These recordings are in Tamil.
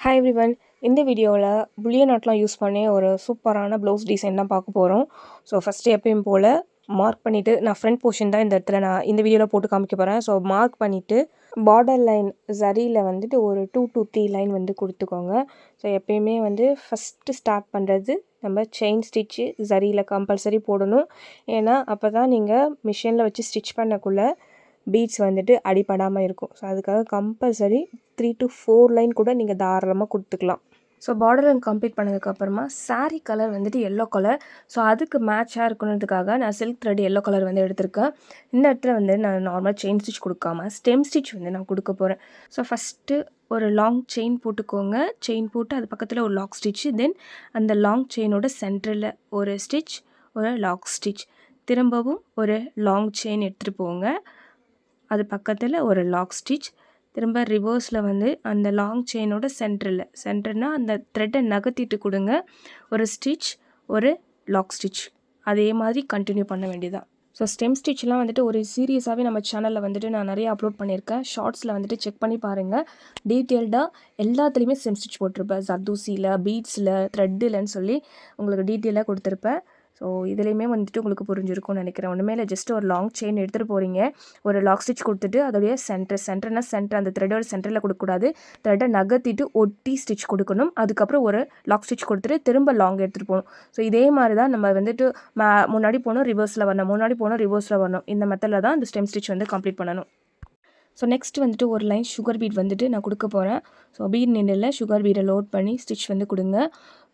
Hi everyone. இந்த வீடியோவில் புல்லியன் நாட்லாம் யூஸ் பண்ணி ஒரு சூப்பரான ப்ளவுஸ் டிசைன் தான் பார்க்க போகிறோம். ஸோ ஃபஸ்ட்டு எப்பயும் போல் மார்க் பண்ணிவிட்டு, நான் ஃப்ரண்ட் போர்ஷன் தான் இந்த இடத்துல நான் இந்த வீடியோவில் போட்டு காமிக்க போகிறேன். ஸோ மார்க் பண்ணிவிட்டு பார்டர் லைன் சரியில் வந்துட்டு ஒரு 2 to 3 லைன் வந்து கொடுத்துக்கோங்க. ஸோ எப்பயுமே வந்து ஃபஸ்ட்டு ஸ்டார்ட் பண்ணுறது நம்ம செயின் ஸ்டிச்சு சரியில் கம்பல்சரி போடணும். ஏன்னா அப்போ தான் நீங்கள் மிஷினில் வச்சு ஸ்டிச் பண்ணக்குள்ளே பீட்ஸ் வந்துட்டு அடிபடாமல் இருக்கும். ஸோ அதுக்காக கம்பல்சரி 3 to 4 லைன் கூட நீங்கள் தாராளமாக கொடுத்துக்கலாம். ஸோ பார்டர் லைன் கம்ப்ளீட் பண்ணதுக்கப்புறமா சாரீ கலர் வந்துட்டு எல்லோ கலர். ஸோ அதுக்கு மேட்சாக இருக்கணுன்றதுக்காக நான் சில்க் த்ரெட் எல்லோ கலர் வந்து எடுத்திருக்கேன். இந்த இடத்துல வந்து நான் நார்மல் செயின் ஸ்டிச் கொடுக்காம ஸ்டெம் ஸ்டிச் வந்து நான் கொடுக்க போகிறேன். ஸோ ஃபஸ்ட்டு ஒரு லாங் செயின் போட்டுக்கோங்க. செயின் போட்டு அது பக்கத்தில் ஒரு லாக் ஸ்டிச்சு, தென் அந்த லாங் செயினோட சென்டரில் ஒரு ஸ்டிச், ஒரு லாக் ஸ்டிச், திரும்பவும் ஒரு லாங் செயின் எடுத்துகிட்டு போங்க. அது பக்கத்தில் ஒரு லாக் ஸ்டிச், திரும்ப ரிவர்ஸில் வந்து அந்த லாங் செயினோட சென்டர்னால் அந்த த்ரெட்டை நகர்த்திட்டு கொடுங்க. ஒரு ஸ்டிச், ஒரு லாக் ஸ்டிச், அதே மாதிரி கண்டினியூ பண்ண வேண்டியதான். ஸோ ஸ்டெம் ஸ்டிச்லாம் வந்துட்டு ஒரு சீரியஸாகவே நம்ம சேனலில் வந்துட்டு நான் நிறைய அப்லோட் பண்ணியிருக்கேன். ஷார்ட்ஸில் வந்துட்டு செக் பண்ணி பாருங்கள். டீட்டெயில்டாக எல்லாத்துலேயுமே ஸ்டெம் ஸ்டிச் போட்டிருப்பேன். ஜர்தூசியில், பீட்ஸில், த்ரெட்டில்னு சொல்லி உங்களுக்கு டீட்டெயிலாக கொடுத்துருப்பேன். ஸோ இதுலேயுமே வந்துட்டு உங்களுக்கு புரிஞ்சிருக்கும்னு நினைக்கிறேன். ஒன்றுமே இல்லை, ஜஸ்ட் ஒரு லாங் செயின் எடுத்துகிட்டு போகிறீங்க. ஒரு லாக் ஸ்டிச் கொடுத்துட்டு அதோடைய சென்டர் அந்த த்ரெட்டோட சென்டரில் கொடுக்கக்கூடாது. த்ரெட்டை நகர்த்திட்டு ஒட்டி ஸ்டிச் கொடுக்கணும். அதுக்கப்புறம் ஒரு லாக் ஸ்டிச் கொடுத்துட்டு திரும்ப லாங் எடுத்துகிட்டு போகணும். ஸோ இதே மாதிரி தான் நம்ம வந்துட்டு முன்னாடி போகணும், ரிவர்ஸில் வரணும், முன்னாடி போகணும், ரிவர்ஸில் வரணும். இந்த மெத்தடில் தான் இந்த ஸ்டெம் ஸ்டிச் வந்து கம்ப்ளீட் பண்ணணும். ஸோ நெக்ஸ்ட் வந்துட்டு ஒரு லைன் சுகர் பீட் வந்துட்டு நான் கொடுக்க போகிறேன். ஸோ பீட் நீடில் சுகர் பீடை லோட் பண்ணி ஸ்டிச் வந்து கொடுங்க.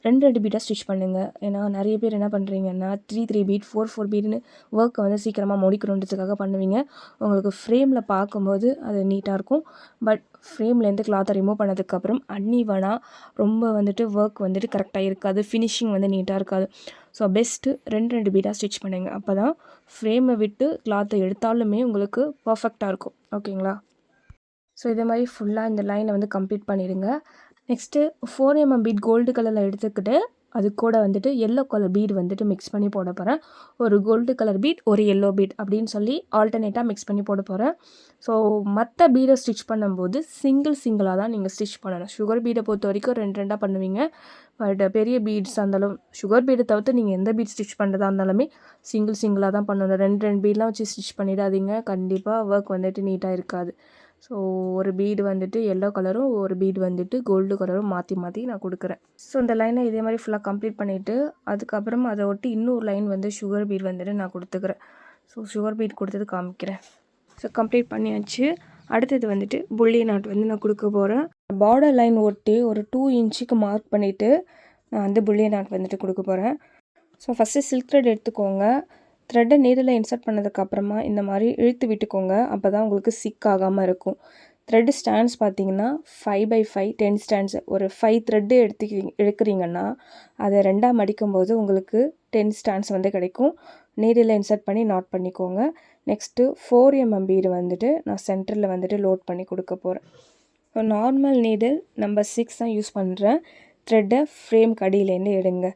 2 பீட்டாக ஸ்டிச் பண்ணுங்கள். ஏன்னா நிறைய பேர் என்ன பண்ணுறீங்கன்னா 3 பீட் 4 பீட்னு ஒர்க்கை வந்து சீக்கிரமாக முடிக்கணுன்றதுக்காக பண்ணுவீங்க. உங்களுக்கு ஃப்ரேமில் பார்க்கும்போது அது நீட்டாக இருக்கும். பட் ஃப்ரேம்லேருந்து கிளாத்தை ரிமூவ் பண்ணதுக்கப்புறம் அன்இவனாக ரொம்ப வந்துட்டு ஒர்க் வந்துட்டு கரெக்டாக இருக்காது. ஃபினிஷிங் வந்து நீட்டாக இருக்காது. ஸோ பெஸ்ட்டு 2 பீட்டாக ஸ்டிச் பண்ணுங்கள். அப்போ தான் ஃப்ரேமை விட்டு கிளாத்தை எடுத்தாலுமே உங்களுக்கு பர்ஃபெக்டாக இருக்கும். ஓகேங்களா? ஸோ இதே மாதிரி ஃபுல்லாக இந்த லைனை வந்து கம்ப்ளீட் பண்ணிடுங்க. நெக்ஸ்ட்டு 4mm பீட் கோல்டு கலரில் எடுத்துக்கிட்டு அது கூட வந்துட்டு எல்லோ கலர் பீட் வந்துட்டு மிக்ஸ் பண்ணி போட போகிறேன். ஒரு கோல்டு கலர் பீட், ஒரு எல்லோ பீட் அப்படின்னு சொல்லி ஆல்டர்னேட்டாக மிக்ஸ் பண்ணி போட போகிறேன். ஸோ மற்ற பீடை ஸ்டிச் பண்ணும்போது சிங்கிளாக தான் நீங்கள் ஸ்டிச் பண்ணணும். சுகர் பீடை பொறுத்த வரைக்கும் 2 பண்ணுவீங்க. பட் பெரிய பீட்ஸ் இருந்தாலும் சுகர் பீடை தவிர்த்து நீங்கள் எந்த பீட் ஸ்டிச் பண்ணுறதா இருந்தாலுமே சிங்கிளாக தான் பண்ணணும். 2 பீட்லாம் வச்சு ஸ்டிச் பண்ணிடாதீங்க. கண்டிப்பாக ஒர்க் வந்துட்டு நீட்டாக இருக்காது. ஸோ ஒரு பீடு வந்துட்டு எல்லோ கலரும், ஒரு பீடு வந்துட்டு கோல்டு கலரும் மாற்றி நான் கொடுக்குறேன். ஸோ இந்த லைனை இதே மாதிரி ஃபுல்லாக கம்ப்ளீட் பண்ணிவிட்டு அதுக்கப்புறம் அதை ஒட்டி இன்னொரு லைன் வந்து சுகர் பீட் வந்துட்டு நான் கொடுத்துக்கிறேன். ஸோ சுகர் பீட் கொடுத்தது காமிக்கிறேன். ஸோ கம்ப்ளீட் பண்ணியாச்சு. அடுத்தது வந்துட்டு புல்லியன் நாட் வந்து நான் கொடுக்க போகிறேன். பார்டர் லைன் ஒட்டி ஒரு 2 இன்ச்சுக்கு மார்க் பண்ணிவிட்டு நான் வந்து புல்லியன் நாட் வந்துட்டு கொடுக்க போகிறேன். ஸோ ஃபஸ்ட்டு சில்க் த்ரெட் எடுத்துக்கோங்க. த்ரெட்டை நீடில் இன்சர்ட் பண்ணதுக்கப்புறமா இந்த மாதிரி இழுத்து விட்டுக்கோங்க. அப்போ தான் உங்களுக்கு சிக் ஆகாமல் இருக்கும். த்ரெட்டு ஸ்டாண்ட்ஸ் பார்த்தீங்கன்னா 5x5 10 ஸ்டாண்ட்ஸ். ஒரு 5 த்ரெட்டு எடுக்கிறீங்கன்னா அதை 2ஆக மடிக்கும்போது உங்களுக்கு 10 ஸ்டாண்ட்ஸ் வந்து கிடைக்கும். நீடில் இன்சர்ட் பண்ணி நாட் பண்ணிக்கோங்க. நெக்ஸ்ட்டு 4mm பீடு வந்துட்டு நான் சென்டரில் வந்துட்டு லோட் பண்ணி கொடுக்க போகிறேன். நார்மல் நீடில் நம்பர் 6 தான் யூஸ் பண்ணுறேன். த்ரெட்டை ஃப்ரேம் கடியிலேருந்து எடுங்க.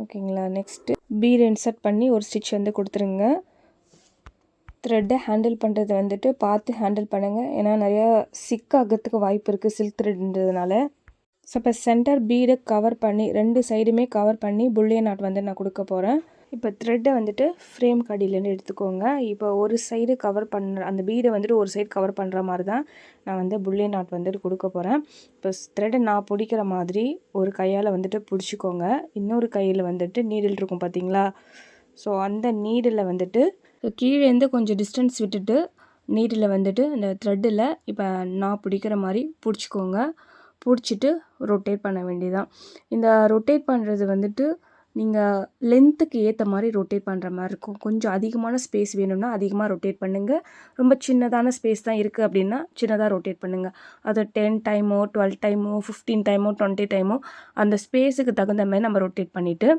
ஓகேங்களா? நெக்ஸ்ட்டு பீடு இன்சர்ட் பண்ணி ஒரு ஸ்டிச் வந்து கொடுத்துருங்க. த்ரெட்டை ஹேண்டில் பண்ணுறது வந்துட்டு பார்த்து ஹேண்டில் பண்ணுங்கள். ஏன்னா நிறையா சிக்காகிறதுக்கு வாய்ப்பு இருக்குது சில்க் த்ரெட்ன்றதுனால. ஸோ இப்போ சென்டர் பீடை கவர் பண்ணி 2 சைடுமே கவர் பண்ணி புல்லியன் நாட் வந்து நான் கொடுக்க போகிறேன். இப்போ த்ரெட்டை வந்துட்டு ஃப்ரேம் கடியிலேருந்து எடுத்துக்கோங்க. இப்போ ஒரு சைடு கவர் பண்ணுற அந்த பீடை வந்துட்டு ஒரு சைடு கவர் பண்ணுற மாதிரி தான் நான் வந்து புல்லியன் நாட் வந்துட்டு கொடுக்க போகிறேன். இப்போ த்ரெட்டை நான் பிடிக்கிற மாதிரி ஒரு கையால் வந்துட்டு பிடிச்சிக்கோங்க. இன்னொரு கையில் வந்துட்டு நீடில் இருக்கும் பார்த்தீங்களா? ஸோ அந்த நீடில் வந்துட்டு கீழேருந்து கொஞ்சம் டிஸ்டன்ஸ் விட்டுட்டு நீடில் வந்துட்டு அந்த த்ரெட்டில் இப்போ நான் பிடிக்கிற மாதிரி பிடிச்சிக்கோங்க. பிடிச்சிட்டு ரொட்டேட் பண்ண வேண்டியதான். இந்த ரொட்டேட் பண்ணுறது வந்துட்டு நீங்கள் லென்த்துக்கு ஏற்ற மாதிரி ரொட்டேட் பண்ணுற மாதிரி இருக்கும். கொஞ்சம் அதிகமான ஸ்பேஸ் வேணும்னா அதிகமாக ரொட்டேட் பண்ணுங்கள். ரொம்ப சின்னதான ஸ்பேஸ் தான் இருக்குது அப்படின்னா சின்னதாக ரொட்டேட் பண்ணுங்கள். அதை 10 டைமோ 12 டைமோ 15 டைமோ 20 டைமோ அந்த ஸ்பேஸுக்கு தகுந்த மாதிரி நம்ம ரொட்டேட் பண்ணிவிட்டு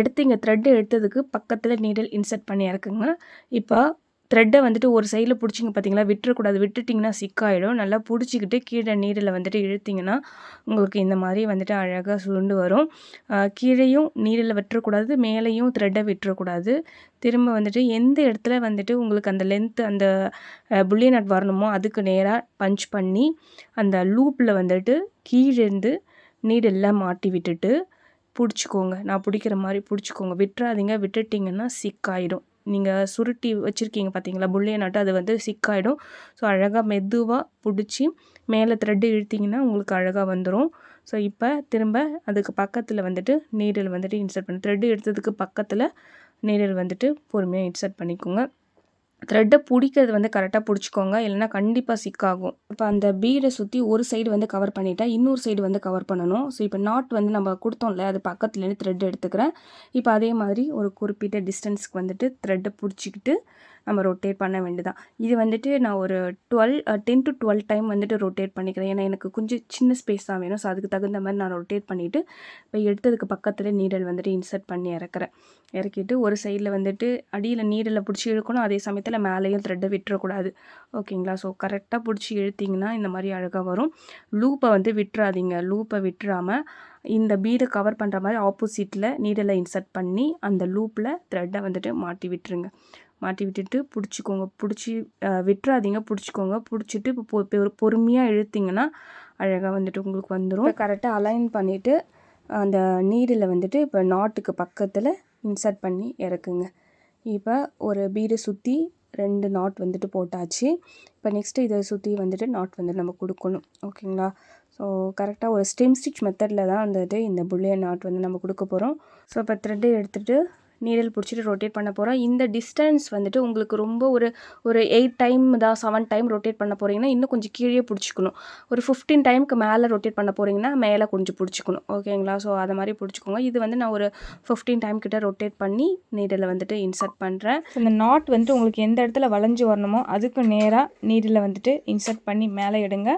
எடுத்து த்ரெட்டு எடுத்ததுக்கு பக்கத்தில் நீடில் இன்சர்ட் பண்ணி இறக்குங்க. இப்போ த்ரெட்டை வந்துட்டு ஒரு சைடில் பிடிச்சிங்க பார்த்தீங்களா? விட்டுறக்கூடாது. விட்டுட்டிங்கன்னா சிக்காயிடும். நல்லா பிடிச்சிக்கிட்டு கீழே நீடில் வந்துட்டு இழுத்திங்கன்னா உங்களுக்கு இந்த மாதிரி வந்துட்டு அழகாக சுருண்டு வரும். கீழேயும் நீடில் விட்டுறக்கூடாது, மேலேயும் த்ரெட்டை விட்டுறக்கூடாது. திரும்ப வந்துட்டு எந்த இடத்துல வந்துட்டு உங்களுக்கு அந்த லென்த்து அந்த புல்லியன் நாட் வரணுமோ அதுக்கு நேராக பஞ்ச் பண்ணி அந்த லூப்பில் வந்துட்டு கீழேருந்து நீடிலில் மாட்டி விட்டுட்டு பிடிச்சிக்கோங்க. நான் பிடிக்கிற மாதிரி பிடிச்சிக்கோங்க, விட்டுறாதீங்க. விட்டுட்டிங்கன்னா சிக்காயிடும். நீங்கள் சுருட்டி வச்சுருக்கீங்க பார்த்தீங்களா புல்லியன் நாட்டு, அது வந்து சிக்காயிடும். ஸோ அழகாக மெதுவாக பிடிச்சி மேலே த்ரெட்டு இழுத்திங்கன்னா உங்களுக்கு அழகாக வந்துடும். ஸோ இப்போ திரும்ப அதுக்கு பக்கத்தில் வந்துட்டு நீடில் வந்துட்டு இன்சர்ட் பண்ணி த்ரெட்டு எடுத்ததுக்கு பக்கத்தில் நீடில் வந்துட்டு பொறுமையாக இன்சர்ட் பண்ணிக்கோங்க. த்ரெட்டை பிடிக்கிறது வந்து கரெக்டாக பிடிச்சிக்கோங்க, இல்லைனா கண்டிப்பாக சிக்காகும். இப்போ அந்த பீடை சுற்றி ஒரு சைடு வந்து கவர் பண்ணிவிட்டேன், இன்னொரு சைடு வந்து கவர் பண்ணணும். ஸோ இப்போ நாட் வந்து நம்ம கொடுத்தோம்ல, அது பக்கத்துலேருந்து த்ரெட் எடுத்துக்கிறேன். இப்போ அதே மாதிரி ஒரு குறிப்பிட்ட டிஸ்டன்ஸ்க்கு வந்துட்டு த்ரெட்டை பிடிச்சிக்கிட்டு நம்ம ரொட்டேட் பண்ண வேண்டியதான். இது வந்துட்டு நான் ஒரு 10 to 12 டைம் வந்துட்டு ரொட்டேட் பண்ணிக்கிறேன். ஏன்னா எனக்கு கொஞ்சம் சின்ன ஸ்பேஸ் தான் வேணும். ஸோ அதுக்கு தகுந்த மாதிரி நான் ரொட்டேட் பண்ணிவிட்டு இப்போ எடுத்ததுக்கு பக்கத்தில் நீடல் வந்துட்டு இன்சர்ட் பண்ணி இறக்கிட்டு ஒரு சைடில் வந்துட்டு அடியில் நீடலை பிடிச்சி இழுக்கணும், அதே சமயத்தில் மேலேயும் த்ரெட்டை விட்டுறக்கூடாது. ஓகேங்களா? ஸோ கரெக்டாக பிடிச்சி இழுத்திங்கன்னா இந்த மாதிரி அழகாக வரும். லூப்பை வந்து விட்டுறாதீங்க. லூப்பை விட்டுறாமல் இந்த பீடை கவர் பண்ணுற மாதிரி ஆப்போசிட்டில் நீடலை இன்சர்ட் பண்ணி அந்த லூப்பில் த்ரெட்டை வந்துட்டு மாட்டி விட்டுருங்க. மாட்டி விட்டுட்டு பிடிச்சிக்கோங்க. பிடிச்சி விட்டுறாதீங்க, பிடிச்சிக்கோங்க. பிடிச்சிட்டு இப்போ பொறுமையாக இழுத்திங்கன்னா அழகாக வந்துட்டு உங்களுக்கு வந்துடும். இப்போ கரெக்டாக அலைன் பண்ணிவிட்டு அந்த நீடில் வந்துட்டு இப்போ நாட்டுக்கு பக்கத்தில் இன்சர்ட் பண்ணி இறக்குங்க. இப்போ ஒரு பீடை சுற்றி 2 நாட் வந்துட்டு போட்டாச்சு. இப்போ நெக்ஸ்ட்டு இதை சுற்றி வந்துட்டு நாட் வந்துட்டு நம்ம கொடுக்கணும். ஓகேங்களா? ஸோ கரெக்டாக ஒரு ஸ்டெம் ஸ்டிச் மெத்தடில் தான் வந்துட்டு இந்த புல்லியன் நாட் வந்து நம்ம கொடுக்க போகிறோம். ஸோ இப்போ த்ரெட்டை எடுத்துகிட்டு நீடில் பிடிச்சிட்டு ரொட்டேட் பண்ண போகிறோம். இந்த டிஸ்டன்ஸ் வந்துட்டு உங்களுக்கு ரொம்ப ஒரு 8 டைம் தான் 7 டைம் ரொட்டேட் பண்ண போகிறீங்கன்னா இன்னும் கொஞ்சம் கீழே பிடிச்சிக்கணும். ஒரு 15 டைமுக்கு மேலே ரொட்டேட் பண்ண போகிறீங்கன்னா மேலே கொஞ்சம் பிடிச்சிக்கணும். ஓகேங்களா? ஸோ அதை மாதிரி பிடிச்சிக்கோங்க. இது வந்து நான் ஒரு 15 டைம் கிட்ட ரொட்டேட் பண்ணி நீடில் வந்துட்டு இன்சர்ட் பண்ணுறேன். இந்த நாட் வந்துட்டு உங்களுக்கு எந்த இடத்துல வளைஞ்சு வரணுமோ அதுக்கு நேராக நீடில் வந்துட்டு இன்சர்ட் பண்ணி மேலே எடுங்க.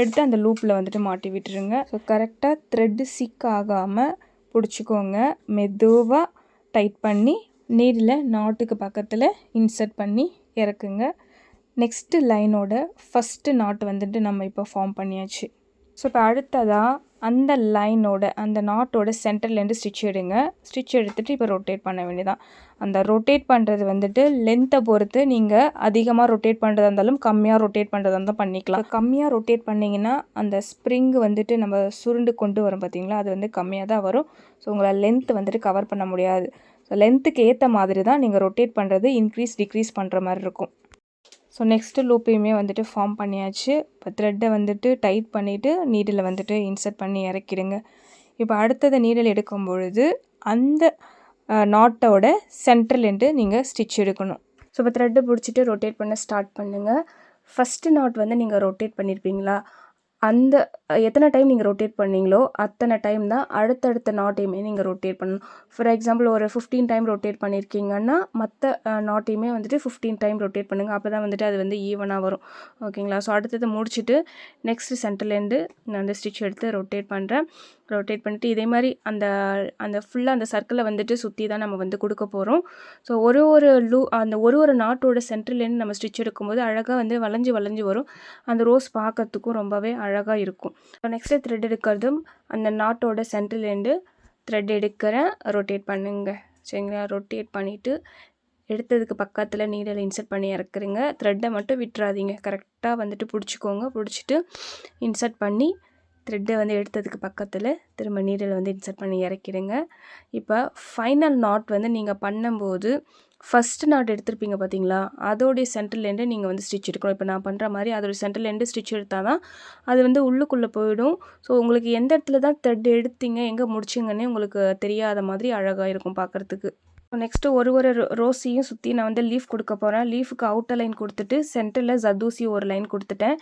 எடுத்து அந்த லூப்பில் வந்துட்டு மாட்டி விட்டுருங்க. ஸோ கரெக்டாக த்ரெட்டு சிக் ஆகாமல் பிடிச்சிக்கோங்க. மெதுவாக டைட் பண்ணி நீடில் நாட்டுக்கு பக்கத்தில் இன்சர்ட் பண்ணி இறக்குங்க. நெக்ஸ்ட்டு லைனோட ஃபஸ்ட்டு நாட் வந்துட்டு நம்ம இப்போ ஃபார்ம் பண்ணியாச்சு. ஸோ இப்போ அடுத்ததாக அந்த லைனோட அந்த நாட்டோட சென்டர்லேருந்து ஸ்டிச் எடுங்க. ஸ்டிச் எடுத்துகிட்டு இப்போ ரொட்டேட் பண்ண வேண்டியதான். அந்த ரொட்டேட் பண்ணுறது வந்துட்டு லென்த்தை பொறுத்து நீங்கள் அதிகமாக ரொட்டேட் பண்ணுறதா இருந்தாலும் கம்மியாக ரொட்டேட் பண்ணுறதா இருந்தாலும் பண்ணிக்கலாம். கம்மியாக ரொட்டேட் பண்ணிங்கன்னா அந்த ஸ்ப்ரிங் வந்துட்டு நம்ம சுருண்டு கொண்டு வரும் பார்த்தீங்களா, அது வந்து கம்மியாக தான் வரும். ஸோ உங்களால் லென்த் வந்துட்டு கவர் பண்ண முடியாது. ஸோ லென்த்துக்கு ஏற்ற மாதிரி தான் நீங்கள் ரொட்டேட் பண்ணுறது இன்க்ரீஸ் டிக்ரீஸ் பண்ணுற மாதிரி இருக்கும். ஸோ நெக்ஸ்ட்டு லூப்பையுமே வந்துட்டு ஃபார்ம் பண்ணியாச்சு. இப்போ த்ரெட்டை வந்துட்டு டைட் பண்ணிவிட்டு நீடில் வந்துட்டு இன்சர்ட் பண்ணி இறக்கிடுங்க. இப்போ அடுத்தது நீடில் எடுக்கும் பொழுது அந்த நாட்டோட சென்டர்லேருந்து நீங்கள் ஸ்டிச் எடுக்கணும். ஸோ இப்போ த்ரெட்டை பிடிச்சிட்டு ரொட்டேட் பண்ண ஸ்டார்ட் பண்ணுங்கள். ஃபஸ்ட்டு நாட் வந்து நீங்கள் ரொட்டேட் பண்ணியிருப்பீங்களா, அந்த எத்தனை டைம் நீங்கள் ரொட்டேட் பண்ணீங்களோ அத்தனை டைம் தான் அடுத்தடுத்த நாட்டையுமே நீங்கள் ரொட்டேட் பண்ணணும். ஃபார் எக்ஸாம்பிள் ஒரு 15 டைம் ரொட்டேட் பண்ணியிருக்கீங்கன்னா மற்ற நாட்டையுமே வந்துட்டு 15 டைம் ரொட்டேட் பண்ணுங்கள். அப்போ தான் வந்துட்டு அது வந்து ஈவனாக வரும். ஓகேங்களா? ஸோ அடுத்தது முடிச்சுட்டு நெக்ஸ்ட்டு சென்டர்லேருந்து நான் வந்து ஸ்டிச் எடுத்து ரொட்டேட் பண்ணுறேன். ரொட்டேட் பண்ணிவிட்டு இதே மாதிரி அந்த ஃபுல்லாக அந்த சர்க்கிளை வந்துட்டு சுற்றி தான் நம்ம வந்து கொடுக்க போகிறோம். ஸோ அந்த ஒரு நாட்டோட சென்டர்லேருந்து நம்ம ஸ்டிச் எடுக்கும்போது அழகாக வந்து வளைஞ்சு வரும். அந்த ரோஸ் பார்க்கறதுக்கும் ரொம்பவே அழகாக இருக்கும். ஸோ நெக்ஸ்ட்டு த்ரெட் எடுக்கிறதும் அந்த நாட்டோட சென்டர்லேருந்து த்ரெட் எடுக்கிறேன். ரொட்டேட் பண்ணுங்க. சரிங்களா? ரொட்டேட் பண்ணிவிட்டு எடுத்ததுக்கு பக்கத்தில் நீடில் இன்சர்ட் பண்ணி இறக்குறீங்க. த்ரெட்டை மட்டும் விட்டுறாதீங்க. கரெக்டாக வந்துட்டு பிடிச்சிக்கோங்க. பிடிச்சிட்டு இன்சர்ட் பண்ணி த்ரெட்டை வந்து எடுத்ததுக்கு பக்கத்தில் திரும்ப நீடில் வந்து இன்சர்ட் பண்ணி இறக்கிடுங்க. இப்போ ஃபைனல் நாட் வந்து நீங்கள் பண்ணும்போது ஃபஸ்ட்டு நாட் எடுத்திருப்பீங்க பார்த்தீங்களா, அதோடைய சென்டர்லேருந்து நீங்கள் வந்து ஸ்டிச் எடுக்கணும். இப்போ நான் பண்ணுற மாதிரி அதோடைய சென்டர்லேருந்து ஸ்டிச் எடுத்தால் தான் அது வந்து உள்ளுக்குள்ளே போயிடும். ஸோ உங்களுக்கு எந்த இடத்துல தான் த்ரெட் எடுத்தீங்க எங்கே முடிச்சிங்கன்னே உங்களுக்கு தெரியாத மாதிரி அழகாக இருக்கும் பார்க்குறதுக்கு. நெக்ஸ்ட்டு ஒரு ரோஸையும் சுற்றி நான் வந்து லீஃப் கொடுக்க போகிறேன். லீஃபுக்கு அவுட்டர் லைன் கொடுத்துட்டு சென்டரில் ஜர்தோசி ஒரு லைன் கொடுத்துட்டேன்.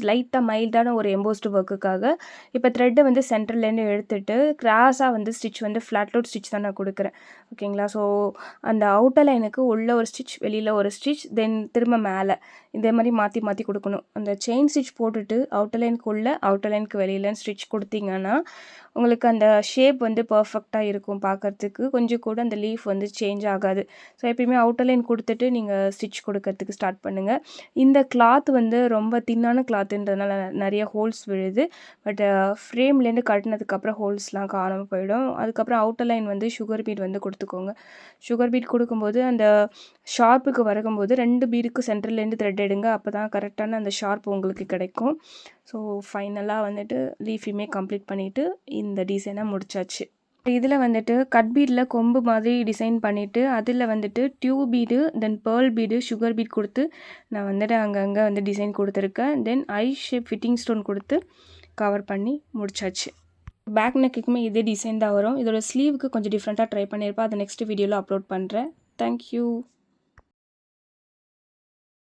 லைட்டாக மைல்டான ஒரு எம்போஸ்டு ஒர்க்குக்காக. இப்போ த்ரெட்டை வந்து சென்டர்லேருந்து எடுத்துகிட்டு கிராஸாக வந்து ஸ்டிச் வந்து ஃப்ளாட் லோட் ஸ்டிச் தான் நான் கொடுக்குறேன். ஓகேங்களா? ஸோ அந்த அவுட்டர் லைனுக்கு உள்ளே ஒரு ஸ்டிச், வெளியில் ஒரு ஸ்டிச், தென் திரும்ப மேலே இதே மாதிரி மாற்றி கொடுக்கணும். அந்த செயின் ஸ்டிச் போட்டுட்டு அவுட்டர் லைனுக்கு உள்ளே அவுட்டர் லைனுக்கு வெளியில் ஸ்டிச் கொடுத்தீங்கன்னா உங்களுக்கு அந்த ஷேப் வந்து பர்ஃபெக்டாக இருக்கும் பார்க்குறதுக்கு. கொஞ்சம் கூட அந்த லீஃப் வந்து சேஞ்ச் ஆகாது. ஸோ எப்பயுமே அவுட்டர் லைன் கொடுத்துட்டு நீங்கள் ஸ்டிச் கொடுக்கறதுக்கு ஸ்டார்ட் பண்ணுங்கள். இந்த கிளாத் வந்து ரொம்ப தின்னான கிளாத்துன்றதுனால நிறைய ஹோல்ஸ் விழுது. பட் ஃப்ரேம்லேருந்து கட்டினதுக்கப்புறம் ஹோல்ஸ்லாம் காணாமல் போயிடும். அதுக்கப்புறம் அவுட்டர் லைன் வந்து சுகர் பீட் வந்து கொடுத்துக்கோங்க. சுகர் பீட் கொடுக்கும்போது அந்த ஷார்ப்புக்கு வரும்போது 2 பீடுக்கு சென்டர்லேருந்து த்ரெட் எடுங்க. அப்போ தான் கரெக்டான அந்த ஷார்ப் உங்களுக்கு கிடைக்கும். ஸோ ஃபைனலாக வந்துட்டு லீஃபுமே கம்ப்ளீட் பண்ணிவிட்டு இந்த டிசைனை முடிச்சாச்சு. இதில் வந்துட்டு கட் பீடில் கொம்பு மாதிரி டிசைன் பண்ணிவிட்டு அதில் வந்துட்டு டியூப் பீடு, தென் பேர்ல் பீடு, சுகர் பீட் கொடுத்து நான் வந்துட்டு அங்கங்கே வந்து டிசைன் கொடுத்துருக்கேன். தென் ஐ ஷேப் ஃபிட்டிங் ஸ்டோன் கொடுத்து கவர் பண்ணி முடிச்சாச்சு. பேக் நெக்குக்குமே இதே டிசைன் தான் வரும். இதோட ஸ்லீவுக்கு கொஞ்சம் டிஃப்ரெண்ட்டாக ட்ரை பண்ணியிருப்பேன். அதை நெக்ஸ்ட் வீடியோவில் அப்லோட் பண்ணுறேன். தேங்க்யூ.